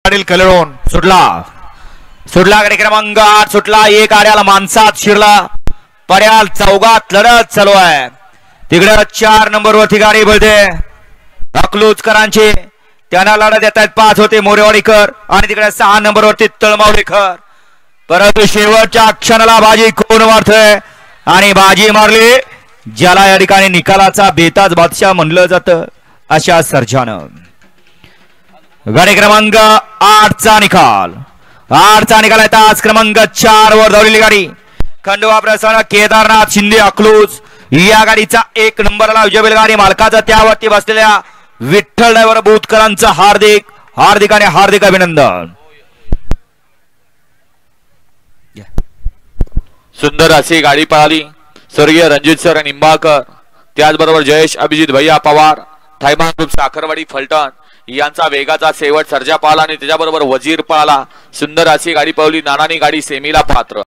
गाडील कलडून सुटला गाडी क्रमांक 8 सुटला. एक आड्याला माणसात शिरला. पर्याल चौघात लढत चालू आहे. तिकडे 4 नंबरवरती गाडी बोलते अकलूजकरांची. त्यांना लढत येत आहेत 5 होते मोरेवाडीकर आणि तिकडे 6 नंबरवरती तळमावडेकर. परंतु शेवटच्या क्षणाला बाजी कोण मारतोय आणि बाजी मारली ज्याला या ठिकाणी निकालाचा बेताज बादशाह म्हणलं जातं अशा सर्जानं. गाडी क्रमांक 8चा निकाल आहे. तास क्रमांक 4 वर धावलेली गाडी खंडोबा प्रसन्न केदारनाथ शिंदे अकलूज या गाडीचा 1 नंबरला विजय गाडी मालकाचा त्यावरती बसलेल्या विठ्ठल ड्रायव्हर बोतकरांचं हार्दिक आणि हार्दिक अभिनंदन. सुंदर अशी गाडी पळाली. स्वर्गीय रणजित सर निंबाळकर त्याचबरोबर जयेश अभिजित भैया पवार थायमान ग्रुप साखरवाडी फलटण यांचा वेगाचा शेवट सर्जा पाला आणि त्याच्याबरोबर वजीर पळाला. सुंदर अशी गाडी पळवली. नानानी गाडी सेमीला पात्र.